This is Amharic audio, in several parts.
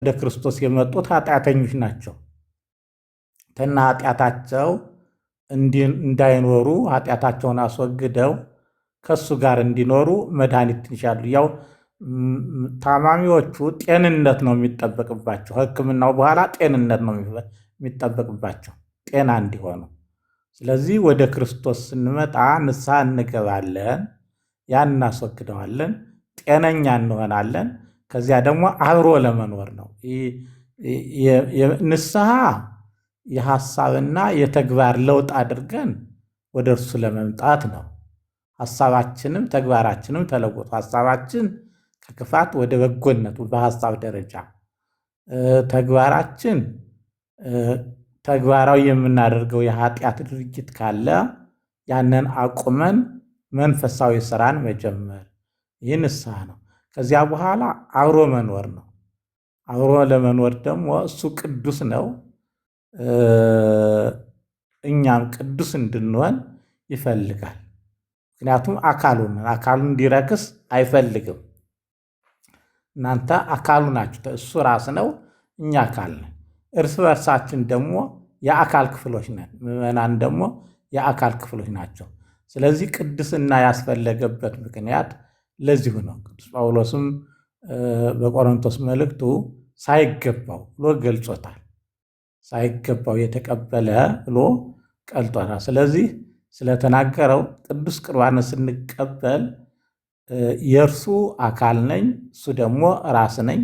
ወደ ክርስቶስ የመጡት ኃጢአተኞች ናቸው። ከነ ኃጢአታቸው እንዳይኖሩ ኃጢአታቸውን አስወግደው ከሱ ጋር እንዲኖሩ መድኃኒት ይሻሉ። ያው ታማሚዎቹ ጤንነት ነው የሚጠበቅባቸው። ሕክምናው በኋላ ጤንነት ነው የሚጠበቅባቸው፣ ጤና እንዲሆኑ። ስለዚህ ወደ ክርስቶስ ስንመጣ ንስሐ እንገባለን፣ ያን እናስወግደዋለን፣ ጤነኛ እንሆናለን። ከዚያ ደግሞ አብሮ ለመኖር ነው። ንስሐ የሐሳብና የተግባር ለውጥ አድርገን ወደ እርሱ ለመምጣት ነው። ሐሳባችንም ተግባራችንም ተለወጡ። ሐሳባችን ከክፋት ወደ በጎነቱ በሐሳብ ደረጃ፣ ተግባራችን ተግባራዊ የምናደርገው የኃጢአት ድርጊት ካለ ያንን አቁመን መንፈሳዊ ስራን መጀመር፣ ይህ ንስሐ ነው። ከዚያ በኋላ አብሮ መኖር ነው። አብሮ ለመኖር ደግሞ እሱ ቅዱስ ነው፣ እኛም ቅዱስ እንድንሆን ይፈልጋል። ምክንያቱም አካሉ እንዲረክስ አይፈልግም። እናንተ አካሉ ናችሁ፣ እሱ ራስ ነው፣ እኛ አካል ነን። እርስ በርሳችን ደግሞ የአካል ክፍሎች ነን። ምዕመናን ደግሞ የአካል ክፍሎች ናቸው። ስለዚህ ቅድስና ያስፈለገበት ምክንያት ለዚሁ ነው። ቅዱስ ጳውሎስም በቆሮንቶስ መልእክቱ ሳይገባው ብሎ ገልጾታል። ሳይገባው የተቀበለ ብሎ ቀልጦታል። ስለዚህ ስለተናገረው ቅዱስ ቁርባንን ስንቀበል የእርሱ አካል ነኝ፣ እሱ ደግሞ ራስ ነኝ፣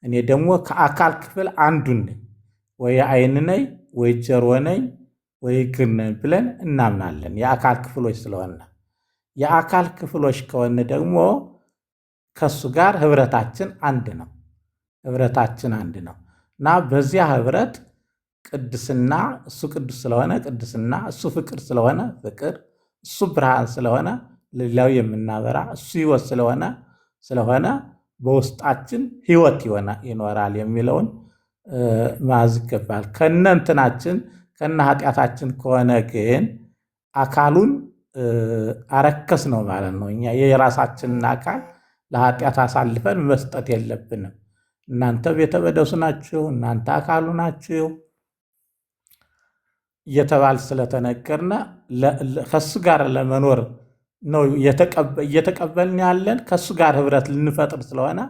እኔ ደግሞ ከአካል ክፍል አንዱን ነኝ፣ ወይ ዓይን ነኝ፣ ወይ ጆሮ ነኝ፣ ወይ እግር ነኝ ብለን እናምናለን። የአካል ክፍሎች ስለሆነ የአካል ክፍሎች ከሆነ ደግሞ ከእሱ ጋር ህብረታችን አንድ ነው። ህብረታችን አንድ ነው እና በዚያ ህብረት ቅድስና፣ እሱ ቅዱስ ስለሆነ ቅድስና፣ እሱ ፍቅር ስለሆነ ፍቅር፣ እሱ ብርሃን ስለሆነ ለሌላው የምናበራ፣ እሱ ህይወት ስለሆነ በውስጣችን ህይወት ይኖራል የሚለውን መያዝ ይገባል። ከነ እንትናችን ከነ ኃጢአታችን ከሆነ ግን አካሉን አረከስ ነው ማለት ነው። እኛ የራሳችንን አካል ለኃጢአት አሳልፈን መስጠት የለብንም። እናንተ ቤተ መቅደሱ ናችሁ፣ እናንተ አካሉ ናችሁ እየተባል ስለተነገርነ ከሱ ጋር ለመኖር ነው እየተቀበልን ያለን። ከሱ ጋር ህብረት ልንፈጥር ስለሆነ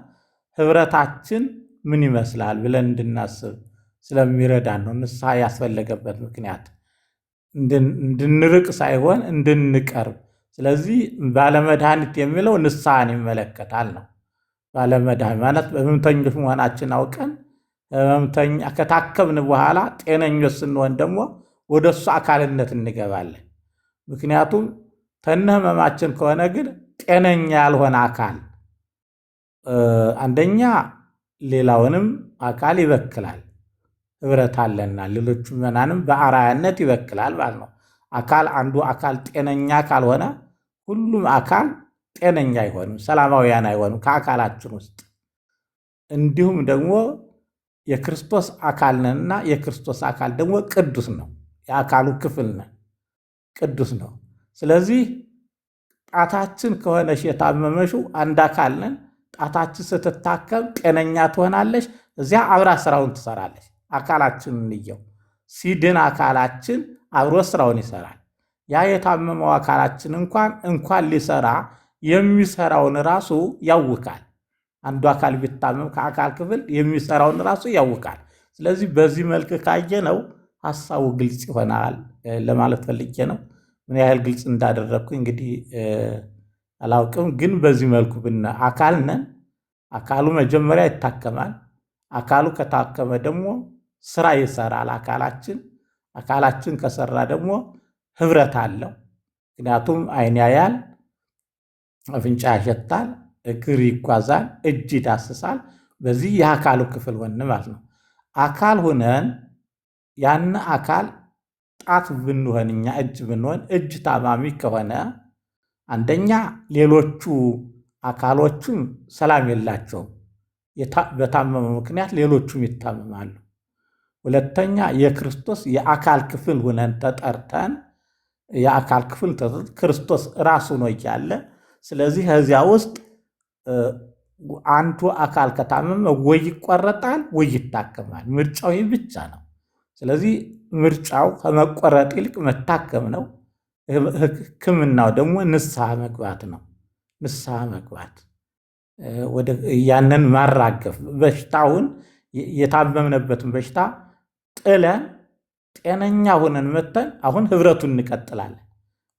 ህብረታችን ምን ይመስላል ብለን እንድናስብ ስለሚረዳን ነው ንስሐ ያስፈለገበት ምክንያት፣ እንድንርቅ ሳይሆን እንድንቀርብ። ስለዚህ ባለመድኃኒት የሚለው ንስሐን ይመለከታል ነው። ባለመድኃኒት ማለት በህመምተኞች መሆናችን አውቀን ከታከምን በኋላ ጤነኞች ስንሆን ደግሞ ወደ እሱ አካልነት እንገባለን። ምክንያቱም ተነ ህመማችን ከሆነ ግን ጤነኛ ያልሆነ አካል አንደኛ ሌላውንም አካል ይበክላል፣ ህብረት አለና ሌሎቹ ምዕመናንም በአርአያነት ይበክላል ማለት ነው። አንዱ አካል ጤነኛ ካልሆነ ሁሉም አካል ጤነኛ አይሆንም፣ ሰላማውያን አይሆንም ከአካላችን ውስጥ። እንዲሁም ደግሞ የክርስቶስ አካል ነንና የክርስቶስ አካል ደግሞ ቅዱስ ነው፣ የአካሉ ክፍል ነን፣ ቅዱስ ነው። ስለዚህ ጣታችን ከሆነች የታመመሽው አንድ አካል ነን። ጣታችን ስትታከም ጤነኛ ትሆናለች፣ እዚያ አብራ ስራውን ትሰራለች። አካላችን እንየው፣ ሲድን አካላችን አብሮ ስራውን ይሰራል። ያ የታመመው አካላችን እንኳን ሊሰራ የሚሰራውን ራሱ ያውካል። አንዱ አካል ቢታመም ከአካል ክፍል የሚሰራውን ራሱ ያውካል። ስለዚህ በዚህ መልክ ካየነው ሐሳቡ ግልጽ ይሆናል ለማለት ፈልጌ ነው። ምን ያህል ግልጽ እንዳደረግኩኝ እንግዲህ አላውቅም፣ ግን በዚህ መልኩ አካል ነን። አካሉ መጀመሪያ ይታከማል። አካሉ ከታከመ ደግሞ ስራ ይሰራል አካላችን ከሰራ ደግሞ ህብረት አለው። ምክንያቱም ዓይን ያያል፣ አፍንጫ ያሸታል፣ እግር ይጓዛል፣ እጅ ይዳስሳል። በዚህ የአካሉ ክፍል ሆን ማለት ነው። አካል ሁነን ያን አካል ጣት ብንሆን እኛ እጅ ብንሆን እጅ ታማሚ ከሆነ አንደኛ ሌሎቹ አካሎቹም ሰላም የላቸውም። በታመመ ምክንያት ሌሎቹም ይታመማሉ። ሁለተኛ የክርስቶስ የአካል ክፍል ሁነን ተጠርተን የአካል ክፍል ክርስቶስ ራሱ ነው እያለ፣ ስለዚህ ከዚያ ውስጥ አንዱ አካል ከታመመ ወይ ይቆረጣል ወይ ይታከማል። ምርጫው ይህ ብቻ ነው። ስለዚህ ምርጫው ከመቆረጥ ይልቅ መታከም ነው። ሕክምናው ደግሞ ንስሐ መግባት ነው። ንስሐ መግባት ያንን ማራገፍ፣ በሽታውን የታመምነበትን በሽታ ጥለን ጤነኛ ሆነን መተን አሁን ህብረቱን እንቀጥላለን።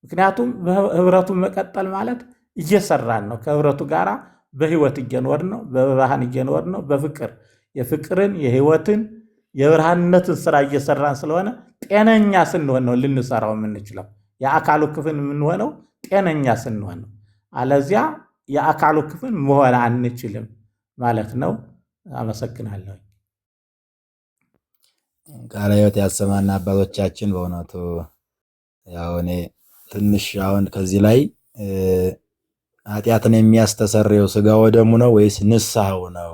ምክንያቱም ህብረቱን መቀጠል ማለት እየሰራን ነው። ከህብረቱ ጋር በህይወት እየኖርን ነው። በብርሃን እየኖርን ነው። በፍቅር የፍቅርን የህይወትን የብርሃንነትን ስራ እየሰራን ስለሆነ ጤነኛ ስንሆን ነው ልንሰራው የምንችለው። የአካሉ ክፍል የምንሆነው ጤነኛ ስንሆን ነው። አለዚያ የአካሉ ክፍል መሆን አንችልም ማለት ነው። አመሰግናለሁ። ቃለ ሕይወት ያሰማና አባቶቻችን በእውነቱ ያው እኔ ትንሽ አሁን ከዚህ ላይ ኃጢአትን የሚያስተሰርየው ስጋ ወደሙ ነው ወይስ ንስሐው ነው?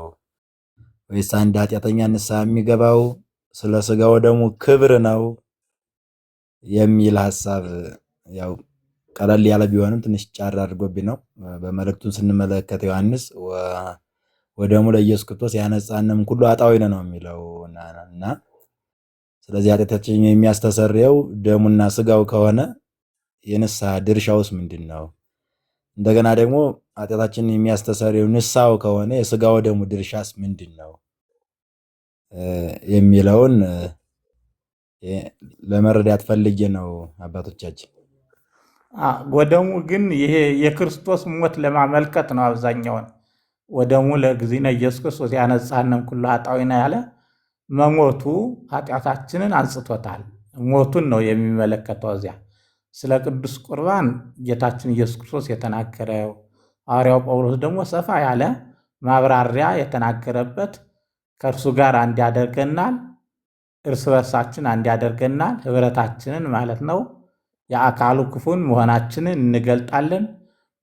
ወይስ አንድ ኃጢአተኛ ንስሐ የሚገባው ስለ ስጋ ወደሙ ክብር ነው የሚል ሐሳብ ያው ቀለል ያለ ቢሆንም ትንሽ ጫር አድርጎብኝ ነው። በመልእክቱን ስንመለከት ዮሐንስ ወደሙ ለኢየሱስ ክርስቶስ ያነጻንም ሁሉ አጣዊነ ነው የሚለው እና ስለዚህ ኃጢአታችን የሚያስተሰርየው ደሙና ስጋው ከሆነ የንስሐ ድርሻውስ ምንድን ነው? እንደገና ደግሞ ኃጢአታችንን የሚያስተሰርየው ንስሐው ከሆነ የስጋው ደሙ ድርሻስ ምንድን ነው የሚለውን ለመረዳት ፈልጌ ነው አባቶቻችን። ወደሙ ግን ይሄ የክርስቶስ ሞት ለማመልከት ነው። አብዛኛውን ወደሙ ለእግዚእነ ኢየሱስ ክርስቶስ ያነጻንም ኩሉ ኃጣውኢነ ያለ መሞቱ ኃጢአታችንን አንጽቶታል። ሞቱን ነው የሚመለከተው። እዚያ ስለ ቅዱስ ቁርባን ጌታችን ኢየሱስ ክርስቶስ የተናገረው፣ ሐዋርያው ጳውሎስ ደግሞ ሰፋ ያለ ማብራሪያ የተናገረበት ከእርሱ ጋር አንድ ያደርገናል፣ እርስ በርሳችን አንድ ያደርገናል፣ ህብረታችንን ማለት ነው። የአካሉ ክፍል መሆናችንን እንገልጣለን።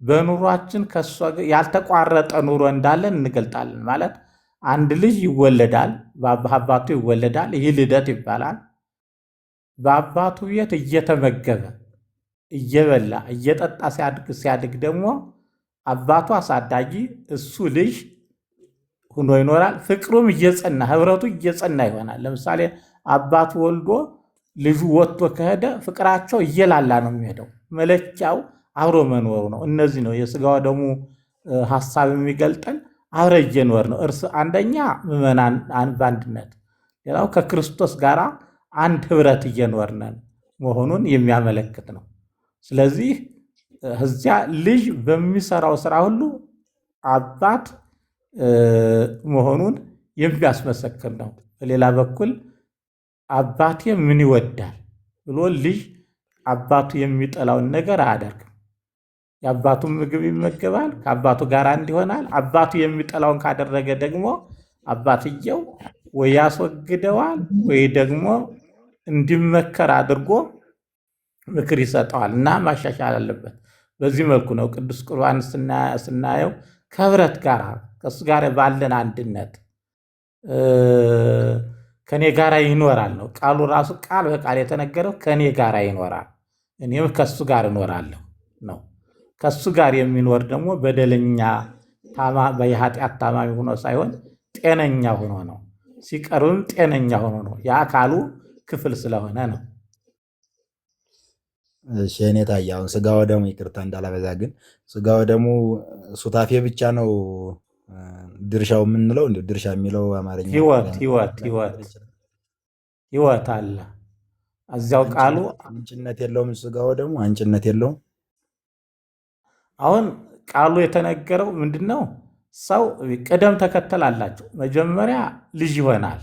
በኑሯችን ከእሷ ያልተቋረጠ ኑሮ እንዳለን እንገልጣለን። ማለት አንድ ልጅ ይወለዳል፣ በአባቱ ይወለዳል። ይህ ልደት ይባላል። በአባቱ ቤት እየተመገበ እየበላ እየጠጣ ሲያድግ ደግሞ አባቱ አሳዳጊ፣ እሱ ልጅ ሆኖ ይኖራል። ፍቅሩም እየጸና ህብረቱ እየጸና ይሆናል። ለምሳሌ አባቱ ወልዶ ልጁ ወጥቶ ከሄደ ፍቅራቸው እየላላ ነው የሚሄደው። መለኪያው አብሮ መኖሩ ነው። እነዚህ ነው የስጋ ወደሙ ሐሳብ የሚገልጠን። አብረ እየኖር ነው እርስ አንደኛ ምዕመናን በአንድነት፣ ሌላው ከክርስቶስ ጋር አንድ ህብረት እየኖርነን መሆኑን የሚያመለክት ነው። ስለዚህ እዚያ ልጅ በሚሰራው ስራ ሁሉ አባት መሆኑን የሚያስመሰክር ነው። በሌላ በኩል አባቴ ምን ይወዳል ብሎ ልጅ አባቱ የሚጠላውን ነገር አያደርግም። የአባቱን ምግብ ይመገባል፣ ከአባቱ ጋር አንድ ይሆናል። አባቱ የሚጠላውን ካደረገ ደግሞ አባትየው ወይ ያስወግደዋል ወይ ደግሞ እንዲመከር አድርጎ ምክር ይሰጠዋል እና ማሻሻል አለበት። በዚህ መልኩ ነው ቅዱስ ቁርባን ስናየው ከህብረት ጋር ከእሱ ጋር ባለን አንድነት ከኔ ጋር ይኖራል ነው ቃሉ። ራሱ ቃል በቃል የተነገረው ከኔ ጋር ይኖራል እኔም ከሱ ጋር እኖራለሁ ነው። ከሱ ጋር የሚኖር ደግሞ በደለኛ በኃጢአት ታማሚ ሆኖ ሳይሆን ጤነኛ ሆኖ ነው። ሲቀርብም ጤነኛ ሆኖ ነው። የአካሉ ክፍል ስለሆነ ነው። እሺ እኔ ታዬ አሁን ስጋ ወደሙ ይቅርታ እንዳላበዛ፣ ግን ስጋ ወደሙ ሱታፌ ብቻ ነው ድርሻው የምንለው? እንደ ድርሻ የሚለው አማርኛ ህይወት አለ እዚያው ቃሉ። አንጭነት የለውም ስጋ ወደሙ አንጭነት የለውም። አሁን ቃሉ የተነገረው ምንድነው? ሰው ቅደም ተከተል አላቸው። መጀመሪያ ልጅ ይሆናል፣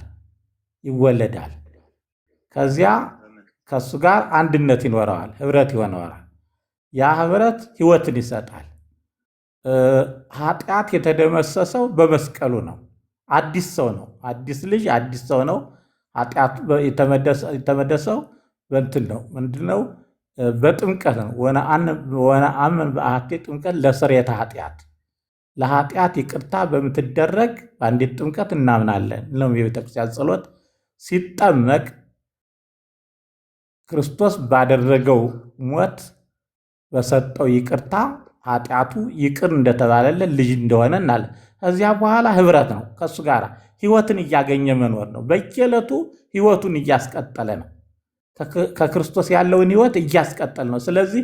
ይወለዳል። ከዚያ ከሱ ጋር አንድነት ይኖረዋል፣ ህብረት ይሆነዋል። ያ ህብረት ህይወትን ይሰጣል። ኃጢአት የተደመሰሰው በመስቀሉ ነው። አዲስ ሰው ነው። አዲስ ልጅ አዲስ ሰው ነው። ኃጢአቱ የተመደሰው በእንትን ነው። ምንድነው? በጥምቀት ነው። ወነአምን በአሐቲ ጥምቀት ለስርየተ ኃጢአት፣ ለኃጢአት ይቅርታ በምትደረግ በአንዲት ጥምቀት እናምናለን ነው የቤተክርስቲያን ጸሎት። ሲጠመቅ ክርስቶስ ባደረገው ሞት በሰጠው ይቅርታ ኃጢአቱ ይቅር እንደተባለለን ልጅ እንደሆነ እናለ። ከዚያ በኋላ ህብረት ነው። ከእሱ ጋር ህይወትን እያገኘ መኖር ነው። በየዕለቱ ህይወቱን እያስቀጠለ ነው። ከክርስቶስ ያለውን ህይወት እያስቀጠል ነው። ስለዚህ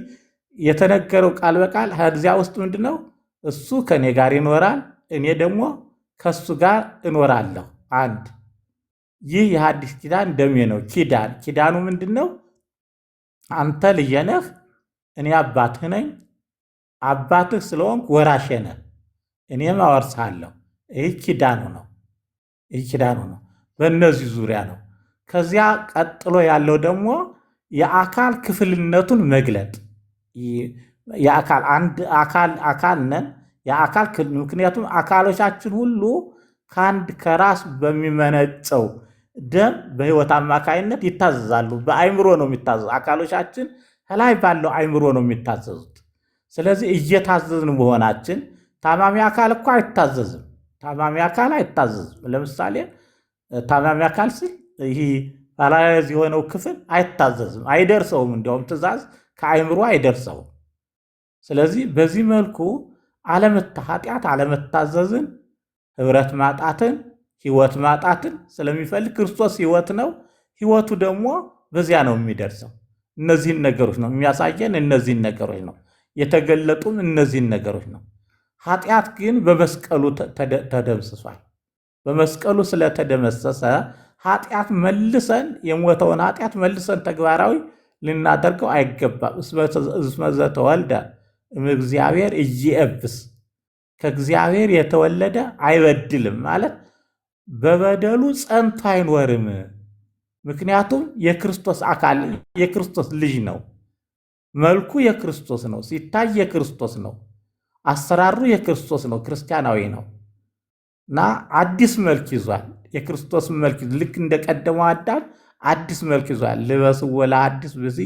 የተነገረው ቃል በቃል ከዚያ ውስጥ ምንድን ነው? እሱ ከእኔ ጋር ይኖራል፣ እኔ ደግሞ ከእሱ ጋር እኖራለሁ። አንድ ይህ የሐዲስ ኪዳን ደሜ ነው። ኪዳኑ ምንድን ነው? አንተ ልጄ ነህ፣ እኔ አባትህ ነኝ። አባትህ ስለሆንኩ ወራሼ ነህ፣ እኔም አወርስሃለሁ። ይህ ኪዳኑ ነው። በእነዚህ ዙሪያ ነው። ከዚያ ቀጥሎ ያለው ደግሞ የአካል ክፍልነቱን መግለጥ። የአካል አንድ አካል ነን። የአካል ምክንያቱም አካሎቻችን ሁሉ ከአንድ ከራስ በሚመነጨው ደም በህይወት አማካይነት ይታዘዛሉ። በአይምሮ ነው የሚታዘዙ። አካሎቻችን ከላይ ባለው አይምሮ ነው የሚታዘዙት። ስለዚህ እየታዘዝን መሆናችን ታማሚ አካል እኮ አይታዘዝም። ለምሳሌ ታማሚ አካል ስል ይህ ፓራላይዝ የሆነው ክፍል አይታዘዝም፣ አይደርሰውም። እንዲያውም ትእዛዝ ከአይምሮ አይደርሰውም። ስለዚህ በዚህ መልኩ ኃጢአት አለመታዘዝን፣ ህብረት ማጣትን፣ ህይወት ማጣትን ስለሚፈልግ ክርስቶስ ህይወት ነው። ህይወቱ ደግሞ በዚያ ነው የሚደርሰው። እነዚህን ነገሮች ነው የሚያሳየን። እነዚህን ነገሮች ነው የተገለጡም። እነዚህን ነገሮች ነው። ኃጢአት ግን በመስቀሉ ተደምስሷል። በመስቀሉ ስለተደመሰሰ ኃጢአት መልሰን የሞተውን ኃጢአት መልሰን ተግባራዊ ልናደርገው አይገባም። እስመ ዘተወልደ እምእግዚአብሔር ኢይእብስ፣ ከእግዚአብሔር የተወለደ አይበድልም ማለት በበደሉ ጸንቶ አይኖርም። ምክንያቱም የክርስቶስ አካል የክርስቶስ ልጅ ነው። መልኩ የክርስቶስ ነው። ሲታይ የክርስቶስ ነው። አሰራሩ የክርስቶስ ነው። ክርስቲያናዊ ነው እና አዲስ መልክ ይዟል። የክርስቶስ መልክ ልክ እንደቀደመው አዳም አዲስ መልክ ይዟል። ልበስዎ ለአዲስ ብእሲ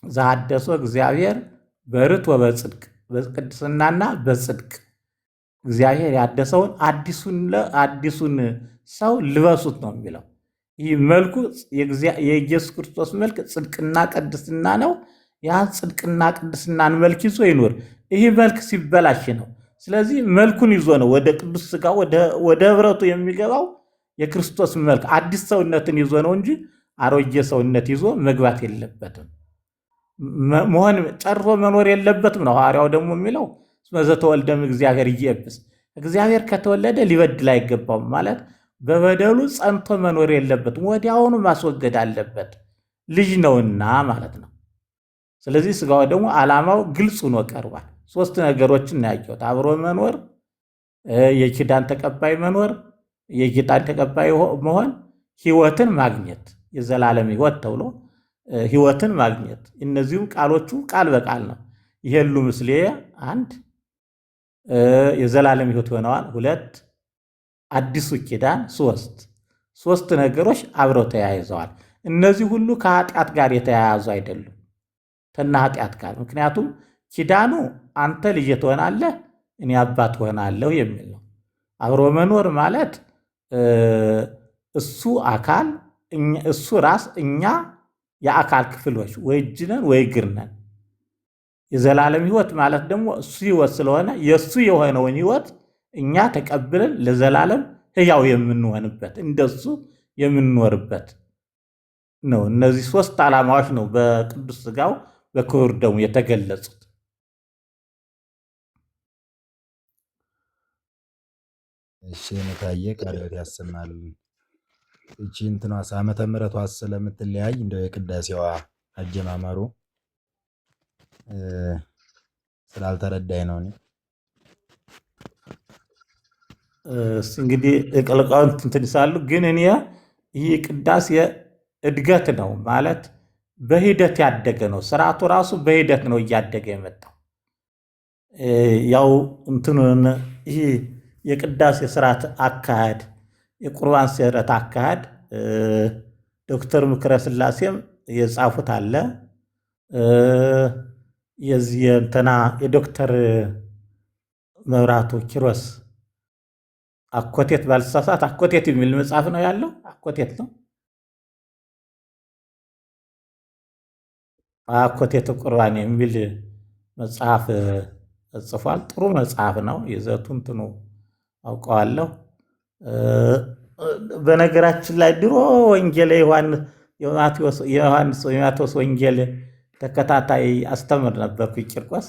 ዘሐደሶ እግዚአብሔር በርት ወበጽድቅ፣ በቅድስናና በጽድቅ እግዚአብሔር ያደሰውን አዲሱን ሰው ልበሱት ነው የሚለው። ይህ መልኩ የኢየሱስ ክርስቶስ መልክ ጽድቅና ቅድስና ነው። ያን ጽድቅና ቅድስናን መልክ ይዞ ይኖር። ይህ መልክ ሲበላሽ ነው። ስለዚህ መልኩን ይዞ ነው ወደ ቅዱስ ሥጋ ወደ ህብረቱ የሚገባው። የክርስቶስ መልክ አዲስ ሰውነትን ይዞ ነው እንጂ አሮጌ ሰውነት ይዞ መግባት የለበትም። መሆን ጨርሶ መኖር የለበትም ነው ሐዋርያው ደግሞ የሚለው። እስመ ዘተወልደ እምእግዚአብሔር ኢይእብስ፣ እግዚአብሔር ከተወለደ ሊበድል አይገባውም ማለት በበደሉ ጸንቶ መኖር የለበትም። ወዲያውኑ ማስወገድ አለበት፣ ልጅ ነውና ማለት ነው። ስለዚህ ሥጋው ደግሞ ዓላማው ግልጽ ሆኖ ቀርቧል። ሶስት ነገሮችን ያየሁት አብሮ መኖር፣ የኪዳን ተቀባይ መኖር፣ የኪዳን ተቀባይ መሆን፣ ህይወትን ማግኘት፣ የዘላለም ህይወት ተብሎ ህይወትን ማግኘት። እነዚሁም ቃሎቹ ቃል በቃል ነው። ይሄሉ ምስሌ አንድ የዘላለም ህይወት ሆነዋል። ሁለት አዲሱ ኪዳን ሶስት ነገሮች አብረው ተያይዘዋል። እነዚህ ሁሉ ከኃጢአት ጋር የተያያዙ አይደሉም፣ ከነ ኃጢአት ጋር። ምክንያቱም ኪዳኑ አንተ ልጅ ትሆናለህ፣ እኔ አባት ሆናለሁ የሚል ነው። አብሮ መኖር ማለት እሱ አካል እሱ ራስ፣ እኛ የአካል ክፍሎች ወይ እጅ ነን ወይ እግር ነን። የዘላለም ህይወት ማለት ደግሞ እሱ ህይወት ስለሆነ የእሱ የሆነውን ህይወት እኛ ተቀብለን ለዘላለም ህያው የምንሆንበት እንደሱ የምንኖርበት ነው። እነዚህ ሶስት ዓላማዎች ነው በቅዱስ ሥጋው በክቡር ደሙ የተገለጹት። እሺ ንታየ ቃልበት ያሰማል። እቺ እንትኗስ ዓመተ ምሕረቷ ስለምትለያይ እንደው የቅዳሴዋ አጀማመሩ ስላልተረዳኝ ነው። እንግዲህ ሊቃውንት እንትን ይላሉ፣ ግን እኔ ይህ ቅዳሴ እድገት ነው ማለት በሂደት ያደገ ነው። ስርዓቱ ራሱ በሂደት ነው እያደገ የመጣው። ያው እንትኑን ይህ የቅዳሴ ስርዓት አካሄድ፣ የቁርባን ስርዓት አካሄድ ዶክተር ምክረ ስላሴም የጻፉት አለ። የዚህ እንትና የዶክተር መብራቱ ኪሮስ አኮቴት ባልሳሳት አኮቴት የሚል መጽሐፍ ነው ያለው። አኮቴት ነው አኮቴት ቁርባን የሚል መጽሐፍ ጽፏል። ጥሩ መጽሐፍ ነው። ይዘቱ እንትኑ አውቀዋለሁ። በነገራችን ላይ ድሮ ወንጌል የማቴዎስ ወንጌል ተከታታይ አስተምር ነበርኩ ቂርቆስ።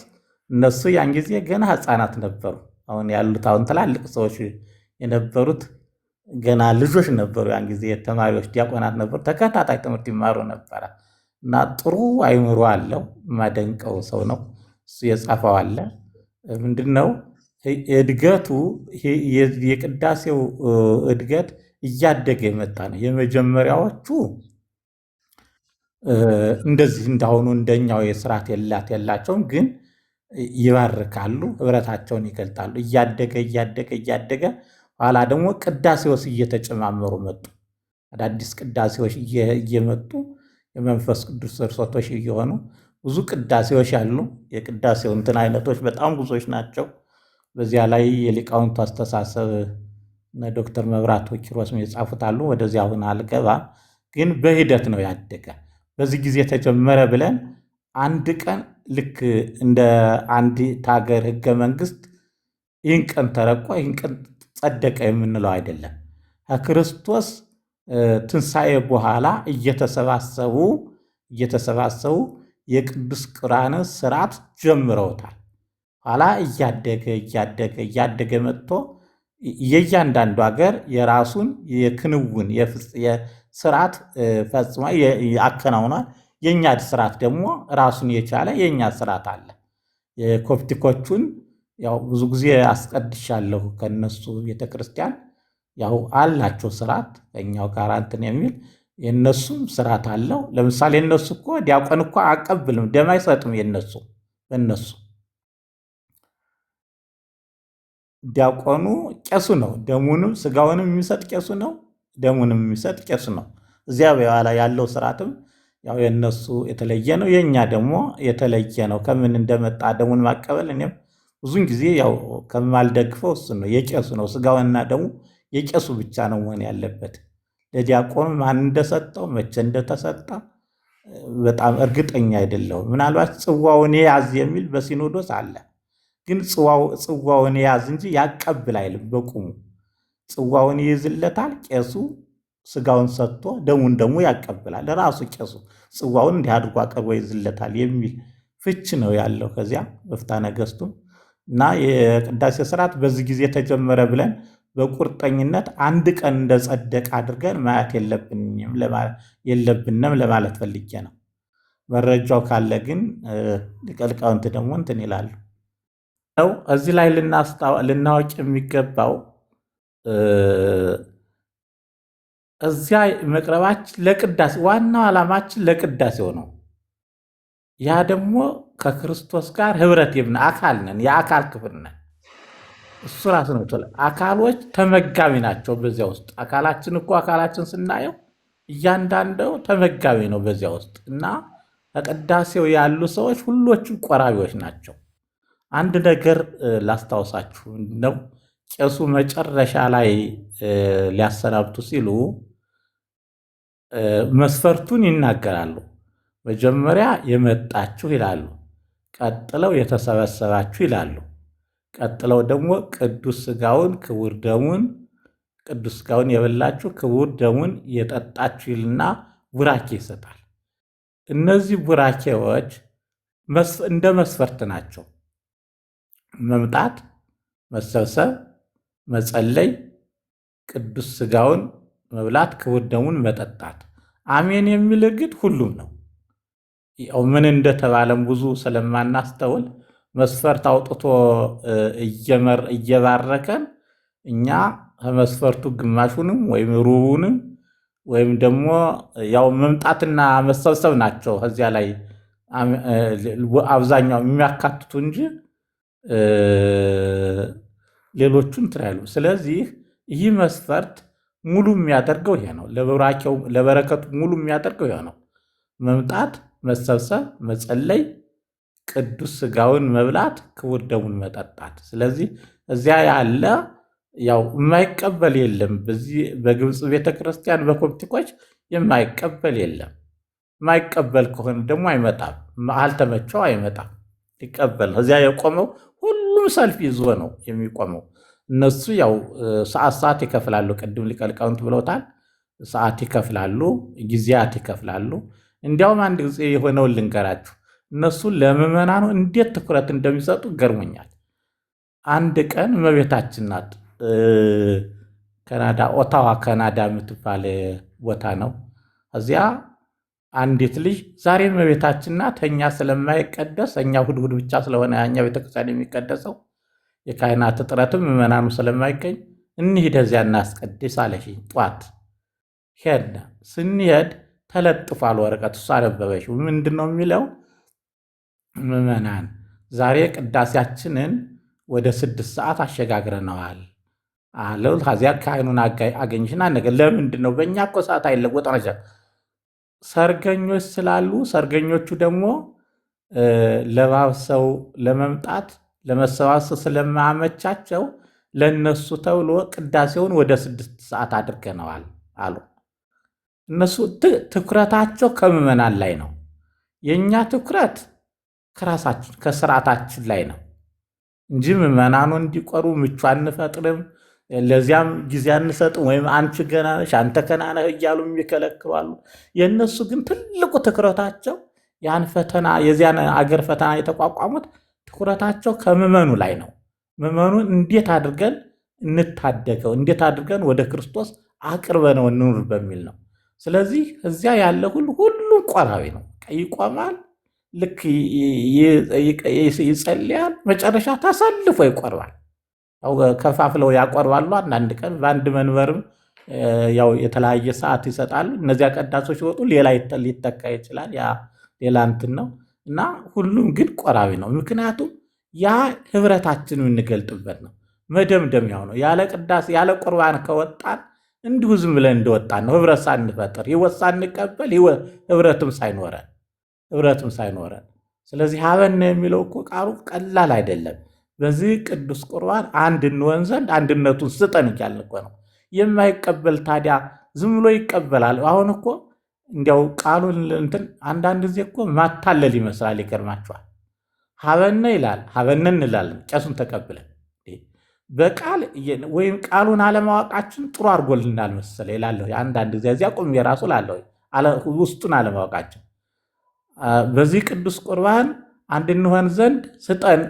እነሱ ያን ጊዜ ገና ሕፃናት ነበሩ። አሁን ያሉት አሁን ትላልቅ ሰዎች የነበሩት ገና ልጆች ነበሩ። ያን ጊዜ ተማሪዎች ዲያቆናት ነበሩ። ተከታታይ ትምህርት ይማሩ ነበረ እና ጥሩ አይምሮ አለው። የማደንቀው ሰው ነው። እሱ የጻፈው አለ። ምንድን ነው እድገቱ? የቅዳሴው እድገት እያደገ የመጣ ነው። የመጀመሪያዎቹ እንደዚህ እንዳሁኑ እንደኛው የስርዓት የላቸውም፣ ግን ይባርካሉ፣ ህብረታቸውን ይገልጣሉ። እያደገ እያደገ እያደገ ኋላ ደግሞ ቅዳሴዎች እየተጨማመሩ መጡ። አዳዲስ ቅዳሴዎች እየመጡ የመንፈስ ቅዱስ ስርሰቶች እየሆኑ ብዙ ቅዳሴዎች አሉ። የቅዳሴው እንትን አይነቶች በጣም ብዙዎች ናቸው። በዚያ ላይ የሊቃውንቱ አስተሳሰብ ዶክተር መብራቱ ኪሮስም የጻፉት አሉ። ወደዚያ አሁን አልገባም፣ ግን በሂደት ነው ያደገ። በዚህ ጊዜ ተጀመረ ብለን አንድ ቀን ልክ እንደ አንዲት ሀገር ህገ መንግስት ይህን ቀን ተረቆ ይህን ቀን ጸደቀ የምንለው አይደለም። ከክርስቶስ ትንሣኤ በኋላ እየተሰባሰቡ የቅዱስ ቁርባንን ስርዓት ጀምረውታል። ኋላ እያደገ እያደገ እያደገ መጥቶ የእያንዳንዱ ሀገር የራሱን የክንውን የስርዓት ፈጽሞ ያከናውኗል። የእኛ ስርዓት ደግሞ ራሱን የቻለ የእኛ ስርዓት አለ። የኮፕቲኮቹን ያው ብዙ ጊዜ አስቀድሻለሁ። ከነሱ ቤተክርስቲያን ያው አላቸው ስርዓት ከኛው ጋር እንትን የሚል የነሱም ስርዓት አለው። ለምሳሌ እነሱ እኮ ዲያቆን እኮ አቀብልም ደም አይሰጥም። በእነሱ ዲያቆኑ ቄሱ ነው። ደሙንም ስጋውንም የሚሰጥ ቄሱ ነው። ደሙንም የሚሰጥ ቄሱ ነው። እዚያ በኋላ ያለው ስርዓትም ያው የነሱ የተለየ ነው። የኛ ደግሞ የተለየ ነው። ከምን እንደመጣ ደሙን ማቀበል እኔም ብዙን ጊዜ ያው ከማልደግፈው እሱ ነው። የቄሱ ነው። ስጋውንና ደሙ የቄሱ ብቻ ነው መሆን ያለበት። ለዲያቆኑ ማን እንደሰጠው መቼ እንደተሰጠ በጣም እርግጠኛ አይደለሁም። ምናልባት ጽዋውን ያዝ የሚል በሲኖዶስ አለ። ግን ጽዋውን ያዝ እንጂ ያቀብል አይልም። በቁሙ ጽዋውን ይይዝለታል። ቄሱ ስጋውን ሰጥቶ ደሙን ደግሞ ያቀብላል። ራሱ ቄሱ ጽዋውን እንዲህ አድርጎ አቅርቦ ይይዝለታል የሚል ፍች ነው ያለው። ከዚያ በፍትሐ ነገሥቱም እና የቅዳሴ ስርዓት በዚህ ጊዜ ተጀመረ ብለን በቁርጠኝነት አንድ ቀን እንደጸደቅ አድርገን ማየት የለብንም ለማለት ፈልጌ ነው። መረጃው ካለ ግን ሊቃውንት ደግሞ እንትን ይላሉ። እዚህ ላይ ልናወቅ የሚገባው እዚያ መቅረባችን ለቅዳሴ ዋናው ዓላማችን ለቅዳሴው ነው። ያ ደግሞ ከክርስቶስ ጋር ህብረት አካል ነን፣ የአካል ክፍል ነን። እሱ ራሱ ነው። አካሎች ተመጋቢ ናቸው። በዚያ ውስጥ አካላችን ስናየው እያንዳንዱ ተመጋቢ ነው በዚያ ውስጥ እና ከቅዳሴው ያሉ ሰዎች ሁሎችም ቆራቢዎች ናቸው። አንድ ነገር ላስታውሳችሁ ነው። ቄሱ መጨረሻ ላይ ሊያሰናብቱ ሲሉ መስፈርቱን ይናገራሉ። መጀመሪያ የመጣችሁ ይላሉ። ቀጥለው የተሰበሰባችሁ ይላሉ። ቀጥለው ደግሞ ቅዱስ ሥጋውን ክቡር ደሙን ቅዱስ ሥጋውን የበላችሁ ክቡር ደሙን የጠጣችሁ ይልና ቡራኬ ይሰጣል። እነዚህ ቡራኬዎች እንደ መስፈርት ናቸው። መምጣት፣ መሰብሰብ፣ መጸለይ፣ ቅዱስ ሥጋውን መብላት፣ ክቡር ደሙን መጠጣት። አሜን የሚል ግን ሁሉም ነው። ያው ምን እንደተባለም ብዙ ስለማናስተውል መስፈርት አውጥቶ እየባረከን እኛ ከመስፈርቱ ግማሹንም ወይም ሩቡንም ወይም ደግሞ ያው መምጣትና መሰብሰብ ናቸው ከዚያ ላይ አብዛኛው የሚያካትቱ እንጂ ሌሎቹን ትራይሉ። ስለዚህ ይህ መስፈርት ሙሉ የሚያደርገው ይሄ ነው። ለበረከቱ ሙሉ የሚያደርገው ይሄ ነው። መምጣት፣ መሰብሰብ፣ መጸለይ፣ ቅዱስ ሥጋውን መብላት፣ ክቡር ደሙን መጠጣት። ስለዚህ እዚያ ያለ ያው የማይቀበል የለም። በግብፅ ቤተክርስቲያን በኮፕቲኮች የማይቀበል የለም። የማይቀበል ከሆነ ደግሞ አይመጣም። አልተመቸው አይመጣም። ሊቀበል ነው። እዚያ የቆመው ሁሉም ሰልፍ ይዞ ነው የሚቆመው እነሱ ያው ሰዓት ሰዓት ይከፍላሉ። ቅድም ሊቀ ሊቃውንት ብለውታል። ሰዓት ይከፍላሉ፣ ጊዜያት ይከፍላሉ። እንዲያውም አንድ ጊዜ የሆነውን ልንገራችሁ። እነሱ ለምዕመናኑ እንዴት ትኩረት እንደሚሰጡ ገርሞኛል። አንድ ቀን እመቤታችን ናት ካናዳ ኦታዋ ካናዳ የምትባል ቦታ ነው። እዚያ አንዲት ልጅ ዛሬ እመቤታችን ናት፣ እኛ ስለማይቀደስ እኛ እሑድ እሑድ ብቻ ስለሆነ እኛ ቤተክርስቲያን የሚቀደሰው የካህናት እጥረትም ምዕመናኑ ስለማይገኝ እንሂድ እዚያ እናስቀድስ አለሽኝ። ጧት ሄድን። ስንሄድ ተለጥፏል ወረቀት። እሷ አነበበችው። ምንድን ነው የሚለው? ምዕመናን ዛሬ ቅዳሴያችንን ወደ 6 ሰዓት አሸጋግረነዋል አለው። ከዚያ ካህኑን አገኝሽና ነገር ለምንድን ነው? በእኛ እኮ ሰዓት አይለወጥ ነበር። ሰርገኞች ስላሉ ሰርገኞቹ ደግሞ ለባብሰው ለመምጣት ለመሰባሰብ ስለማያመቻቸው ለነሱ ተብሎ ቅዳሴውን ወደ 6 ሰዓት አድርገነዋል አሉ። እነሱ ትኩረታቸው ከምዕመናን ላይ ነው። የእኛ ትኩረት ከራሳችን ከስርዓታችን ላይ ነው እንጂ ምዕመናኑ እንዲቆሩ ምቹ አንፈጥርም። ለዚያም ጊዜ አንሰጥም። ወይም አንቺ ገና ነሽ አንተ ገና ነህ እያሉ የሚከለክሏሉ። የእነሱ ግን ትልቁ ትኩረታቸው ያን ፈተና የዚያን አገር ፈተና የተቋቋሙት ትኩረታቸው ከምዕመኑ ላይ ነው። ምዕመኑን እንዴት አድርገን እንታደገው፣ እንዴት አድርገን ወደ ክርስቶስ አቅርበነው እንኑር በሚል ነው። ስለዚህ እዚያ ያለ ሁሉም ቆራቢ ነው። ይቆማል፣ ልክ ይጸልያል፣ መጨረሻ ተሰልፎ ይቆርባል። ከፋፍለው ያቆርባሉ። አንዳንድ ቀን በአንድ መንበርም ያው የተለያየ ሰዓት ይሰጣሉ። እነዚያ ቀዳሶች ሲወጡ ሌላ ሊተካ ይችላል። ያ ሌላ እንትን ነው እና ሁሉም ግን ቆራቢ ነው። ምክንያቱም ያ ህብረታችን የምንገልጥበት ነው። መደምደሚያው ነው። ያለ ቅዳሴ ያለ ቁርባን ከወጣን እንዲሁ ዝም ብለን እንደወጣን ነው። ህብረት ሳንፈጥር ህይወት ሳንቀበል ህብረትም ሳይኖረን ስለዚህ ሀበነ የሚለው እኮ ቃሉ ቀላል አይደለም። በዚህ ቅዱስ ቁርባን አንድ እንሆን ዘንድ አንድነቱን ስጠን እያልን እኮ ነው። የማይቀበል ታዲያ ዝም ብሎ ይቀበላል? አሁን እኮ እንዲያው ቃሉን እንትን አንዳንድ ጊዜ እኮ ማታለል ይመስላል። ይገርማቸዋል። ሀበነ ይላል፣ ሀበነ እንላለን ቄሱን ተቀብለን በቃል ወይም ቃሉን አለማወቃችን ጥሩ አድርጎልናል መሰለ ይላለሁ። አንዳንድ ጊዜ እዚያ ቁም የራሱ ላለሁ ውስጡን አለማወቃችን በዚህ ቅዱስ ቁርባን አንድ እንሆን ዘንድ ስጠን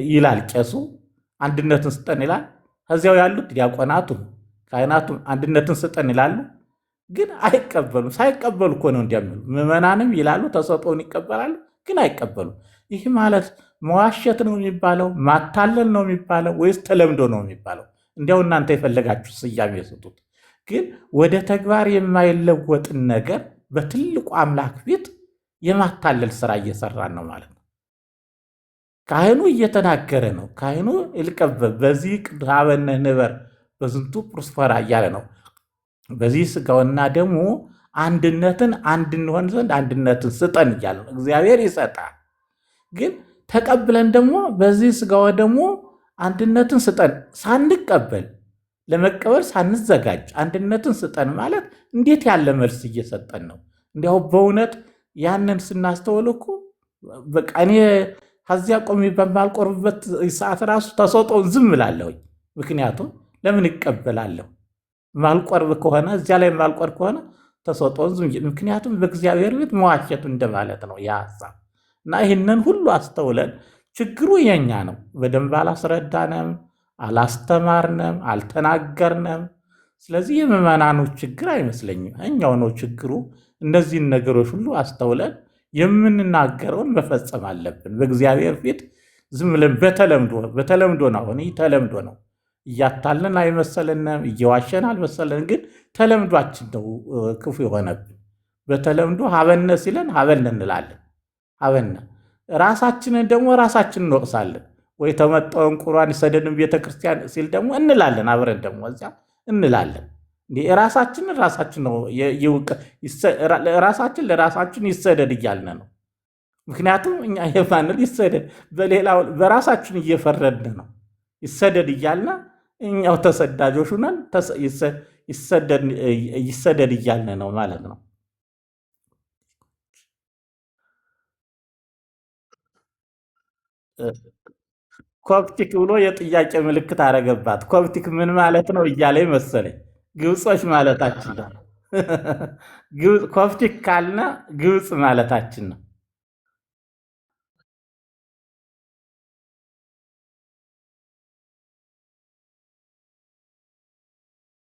ይላል ቄሱ። አንድነትን ስጠን ይላል። ከዚያው ያሉት ዲያቆናቱ ካህናቱ አንድነትን ስጠን ይላሉ፣ ግን አይቀበሉም። ሳይቀበሉ እኮ ነው እንዲያምሉ። ምዕመናንም ይላሉ ተሰጥኦውን ይቀበላሉ፣ ግን አይቀበሉም። ይህ ማለት መዋሸት ነው የሚባለው? ማታለል ነው የሚባለው? ወይስ ተለምዶ ነው የሚባለው? እንዲያው እናንተ የፈለጋችሁ ስያሜ የሰጡት። ግን ወደ ተግባር የማይለወጥን ነገር በትልቁ አምላክ ፊት የማታለል ስራ እየሰራን ነው ማለት ነው። ካህኑ እየተናገረ ነው። ካህኑ ይልቀበብ በዚህ ቅዱስ ሀበነ ንበር በዝንቱ ፕሮስፈራ እያለ ነው። በዚህ ስጋውና ደግሞ አንድነትን አንድ እንሆን ዘንድ አንድነትን ስጠን እያለ ነው። እግዚአብሔር ይሰጣል። ግን ተቀብለን ደግሞ በዚህ ስጋው ደግሞ አንድነትን ስጠን ሳንቀበል ለመቀበል ሳንዘጋጅ አንድነትን ስጠን ማለት እንዴት ያለ መልስ እየሰጠን ነው? እንዲያው በእውነት ያንን ስናስተውል እኮ በቃ እኔ ከዚያ ቆሜ በማልቆርብበት ሰዓት ራሱ ተሰጥኦውን ዝም እላለሁኝ። ምክንያቱም ለምን ይቀበላለሁ? ማልቆርብ ከሆነ እዚያ ላይ ማልቆርብ ከሆነ ተሰጥኦውን ዝም። ምክንያቱም በእግዚአብሔር ቤት መዋሸቱ እንደማለት ነው ያ ሀሳብ። እና ይህንን ሁሉ አስተውለን ችግሩ የኛ ነው። በደንብ አላስረዳንም፣ አላስተማርንም፣ አልተናገርንም። ስለዚህ የምዕመናኑ ችግር አይመስለኝም፣ እኛው ነው ችግሩ። እነዚህን ነገሮች ሁሉ አስተውለን የምንናገረውን መፈጸም አለብን። በእግዚአብሔር ፊት ዝም ብለን በተለምዶ ነው። አሁን ይህ ተለምዶ ነው። እያታለን አይመሰለንም፣ እየዋሸን አልመሰለን። ግን ተለምዷችን ነው ክፉ የሆነብን። በተለምዶ ሀበነ ሲለን ሀበነ እንላለን። ሀበነ ራሳችንን ደግሞ ራሳችንን እንወቅሳለን። ወይ ተመጣውን ቁርባን ይሰደድን ቤተክርስቲያን ሲል ደግሞ እንላለን። አብረን ደግሞ እዚያ እንላለን። ራሳችንን ራሳችን ነው ራሳችን ለራሳችን ይሰደድ እያልን ነው። ምክንያቱም እኛ የማንል ይሰደድ በሌላው በራሳችን እየፈረድን ነው። ይሰደድ እያልን እኛው ተሰዳጆች ነን። ይሰደድ እያልን ነው ማለት ነው። ኮፕቲክ ብሎ የጥያቄ ምልክት አረገባት። ኮፕቲክ ምን ማለት ነው እያለ መሰለኝ። ግብጾች ማለታችን ነው። ኮፕቲክ ካልነ ግብፅ ማለታችን ነው።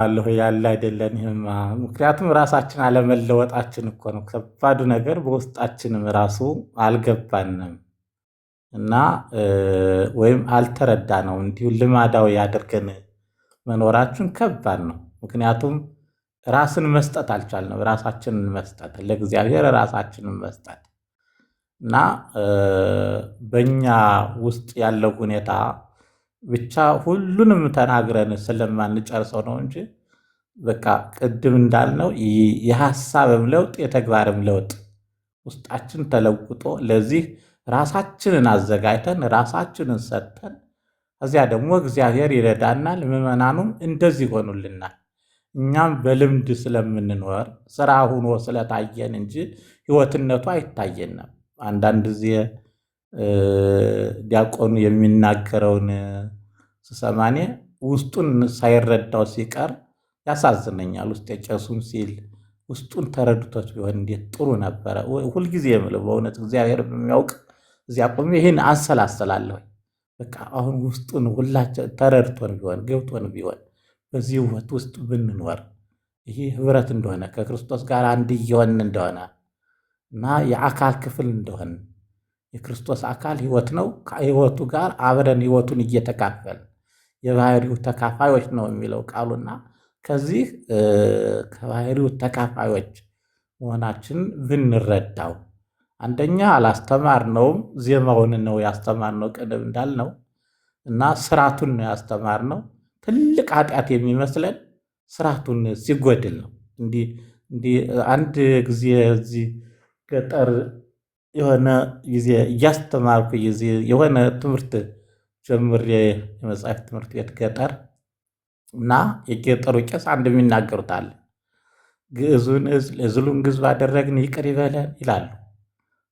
አለሁ ያለ አይደለን። ይህማ ምክንያቱም ራሳችን አለመለወጣችን እኮ ነው ከባዱ ነገር። በውስጣችንም ራሱ አልገባንም እና ወይም አልተረዳ ነው። እንዲሁ ልማዳዊ አድርገን መኖራችን ከባድ ነው። ምክንያቱም ራስን መስጠት አልቻልንም። ራሳችንን መስጠት ለእግዚአብሔር ራሳችንን መስጠት እና በእኛ ውስጥ ያለው ሁኔታ ብቻ ሁሉንም ተናግረን ስለማንጨርሰው ነው እንጂ በቃ ቅድም እንዳልነው የሀሳብም ለውጥ የተግባርም ለውጥ ውስጣችን ተለውጦ ለዚህ ራሳችንን አዘጋጅተን ራሳችንን ሰጥተን ከዚያ ደግሞ እግዚአብሔር ይረዳናል። ምዕመናኑም እንደዚህ ሆኑልናል። እኛም በልምድ ስለምንኖር ስራ ሁኖ ስለታየን እንጂ ህይወትነቱ አይታየንም። አንዳንድ ጊዜ ዲያቆኑ የሚናገረውን ስሰማኔ ውስጡን ሳይረዳው ሲቀር ያሳዝነኛል። ውስጥ የቄሱም ሲል ውስጡን ተረድቶት ቢሆን እንዴት ጥሩ ነበረ። ሁልጊዜ የምለው በእውነት እግዚአብሔር በሚያውቅ እዚያ ቆሜ ይህን አሰላሰላለሁ። በቃ አሁን ውስጡን ሁላችን ተረድቶን ቢሆን ገብቶን ቢሆን በዚህ ህይወት ውስጥ ብንኖር ይህ ህብረት እንደሆነ ከክርስቶስ ጋር አንድ እየሆን እንደሆነ እና የአካል ክፍል እንደሆን የክርስቶስ አካል ህይወት ነው። ከህይወቱ ጋር አብረን ህይወቱን እየተካፈል የባህሪው ተካፋዮች ነው የሚለው ቃሉና ከዚህ ከባህሪው ተካፋዮች መሆናችን ብንረዳው አንደኛ አላስተማርነውም፣ ዜማውን ነው ያስተማርነው ቅድም እንዳልነው እና ስርዓቱን ነው ያስተማርነው። ትልቅ ኃጢአት የሚመስለን ስርዓቱን ሲጎድል ነው። እንዲህ አንድ ጊዜ እዚህ ገጠር የሆነ ጊዜ እያስተማርኩ ጊዜ የሆነ ትምህርት ጀምሬ የመጽሐፍ ትምህርት ቤት ገጠር እና የገጠሩ ቄስ አንድ የሚናገሩት አለ። ግዕዙን እዝሉን ግዕዝ ባደረግን ይቅር ይበለን ይላሉ።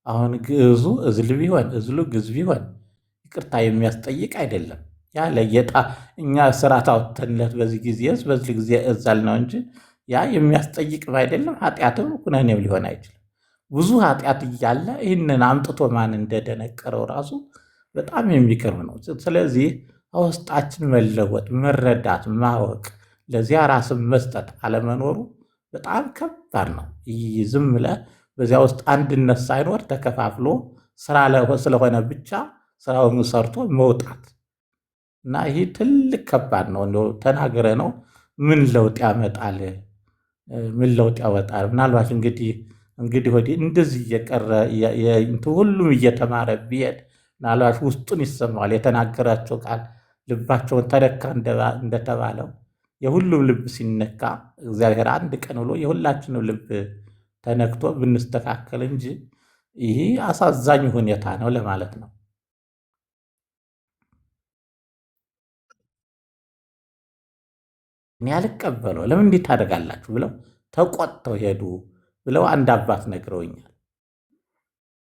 አሁን ግዕዙ እዝል ቢሆን እዝሉ ግዕዝ ቢሆን ይቅርታ የሚያስጠይቅ አይደለም። ያ ለጌታ እኛ ስርዓት አውጥተንለት በዚህ ጊዜ እዛል ነው እንጂ ያ የሚያስጠይቅም አይደለም። ኃጢአትም ኩነኔም ሊሆን አይችልም። ብዙ ኃጢአት እያለ ይህንን አምጥቶ ማን እንደደነቀረው ራሱ በጣም የሚገርም ነው። ስለዚህ ውስጣችን መለወጥ፣ መረዳት፣ ማወቅ ለዚያ ራስን መስጠት አለመኖሩ በጣም ከባድ ነው። ዝም ብለህ በዚያ ውስጥ አንድነት ሳይኖር ተከፋፍሎ ስራ ስለሆነ ብቻ ስራውን ሰርቶ መውጣት እና ይህ ትልቅ ከባድ ነው። እንደው ተናግረ ነው ምን ለውጥ ያመጣል? ምን ለውጥ ያወጣል? ምናልባት እንግዲህ ወዲህ እንደዚህ እየቀረ ሁሉም እየተማረ ቢሄድ ምናልባት ውስጡን ይሰማዋል። የተናገራቸው ቃል ልባቸውን ተነካ እንደተባለው የሁሉም ልብ ሲነካ እግዚአብሔር አንድ ቀን ብሎ የሁላችንም ልብ ተነክቶ ብንስተካከል እንጂ ይህ አሳዛኝ ሁኔታ ነው ለማለት ነው። እኔ አልቀበለው ለምን እንዴት ታደርጋላችሁ ብለው ተቆጥተው ሄዱ ብለው አንድ አባት ነግረውኛል።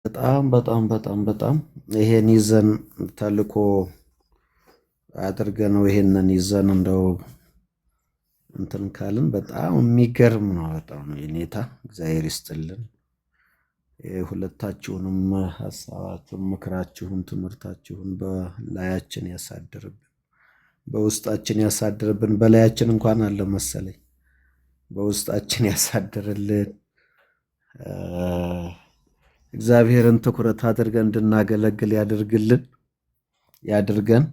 በጣም በጣም በጣም በጣም ይሄን ይዘን ተልኮ አድርገን ነው ይሄንን ይዘን እንደው እንትን ካልን በጣም የሚገርም ነው። በጣም የኔታ እግዚአብሔር ይስጥልን። ሁለታችሁንም ሀሳባችሁን፣ ምክራችሁን፣ ትምህርታችሁን በላያችን ያሳድርብን፣ በውስጣችን ያሳድርብን። በላያችን እንኳን አለ መሰለኝ በውስጣችን ያሳድርልን። እግዚአብሔርን ትኩረት አድርገን እንድናገለግል ያድርገን።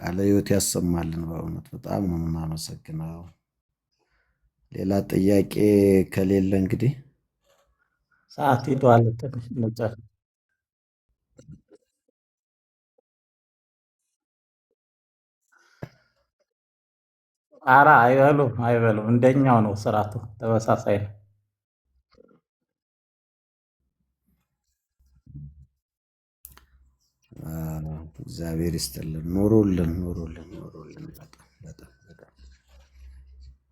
ቃለ ሕይወት ያሰማልን። በእውነት በጣም ነው የምናመሰግነው። ሌላ ጥያቄ ከሌለ እንግዲህ ሰዓት ሄዷል። ትንሽ እንጨርስ። ኧረ አይበሉም። እንደኛው ነው ስርዓቱ፣ ተመሳሳይ ነው። እግዚአብሔር ይስጥልን። ኑሩልን።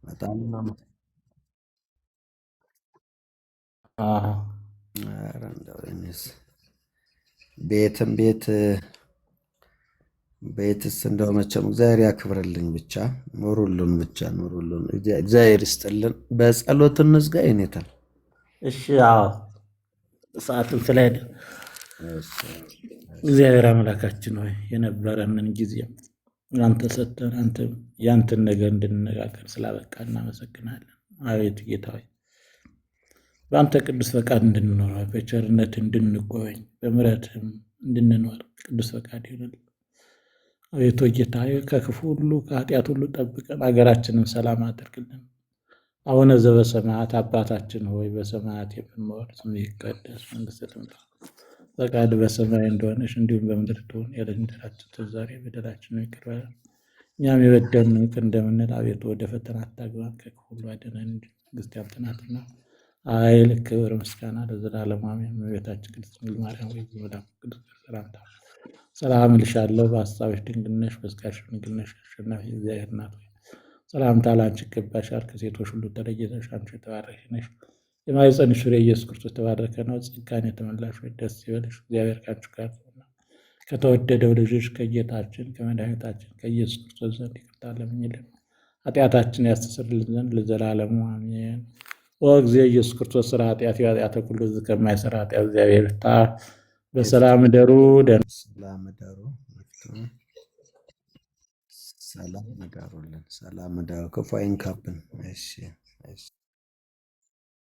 በጣም ቤትም ቤት ቤትስ እንደው መቼም እግዚአብሔር ያክብርልኝ። ብቻ ኑሩልን፣ ብቻ ኑሩልን፣ እግዚአብሔር ይስጥልን። በጸሎት እንዝጋ ይኔታል። እሺ፣ አዎ ሰዓትም ስለሄደ እግዚአብሔር አምላካችን ሆይ የነበረንን ጊዜ አንተ ሰጠን፣ አንተ ያንተን ነገር እንድንነጋገር ስላበቃ እናመሰግናለን። አቤቱ ጌታ ሆይ በአንተ ቅዱስ ፈቃድ እንድንኖር በቸርነት እንድንጎበኝ በምሕረትህም እንድንኖር ቅዱስ ፈቃድ ይሁንልን። አቤቱ ጌታ ሆይ ከክፉ ሁሉ ከኃጢአት ሁሉ ጠብቀን አገራችንን ሰላም አድርግልን። አቡነ ዘበሰማያት አባታችን ሆይ በሰማያት የምትኖር ስምህ ይቀደስ፣ መንግሥትህ ትምጣ፣ ፈቃድህ በሰማይ እንደሆነች እንዲሁም በምድር ትሁን። የዕለት እንጀራችንን ዛሬ በደላችንን ይቅር በለን እኛም የበደሉንን ይቅር እንደምንል፣ አቤቱ ወደ ፈተና አታግባን ከክፉ ሁሉ አድነን እንጂ መንግሥት ያንተ ናትና ኃይል፣ ክብር፣ ምስጋና ለዘላለሙ አሜን። እመቤታችን ቅድስት ድንግል ማርያም ሆይ በመልአኩ ቅዱስ ሰላምታ ሰላም እልሻለሁ። በሐሳብሽ ድንግል ነሽ፣ በሥጋሽም ድንግል ነሽ። አሸናፊ እግዚአብሔር እናት ሆይ ሰላምታ ለአንቺ ይገባሻል። ከሴቶች ሁሉ ተለይተሽ አንቺ የተባረክሽ ነሽ፣ የማኅፀንሽ ፍሬ ኢየሱስ ክርስቶስ የተባረከ ነው። ጸጋን የተመላሽ ሆይ ደስ ይበልሽ፣ እግዚአብሔር ከአንቺ ጋር ነውና ከተወደደው ልጅሽ ከጌታችን ከመድኃኒታችን ከኢየሱስ ክርስቶስ ዘንድ ይቅርታ ለምኝልን ኃጢአታችን ያስተሰርይልን ዘንድ ለዘላለሙ አሜን። ኦ እግዚእ ኢየሱስ ክርስቶስ ሥራ ኃጢአት ኃጢአተ ኩሉ ሕዝብ ከማይሠራ ኃጢአት እግዚአብሔር ይፍታ። በሰላም እደሩ። ሰላም እደሩ። ሰላም እደሩልን። ሰላም እደሩ። ክፉ አይንካብን። እሺ።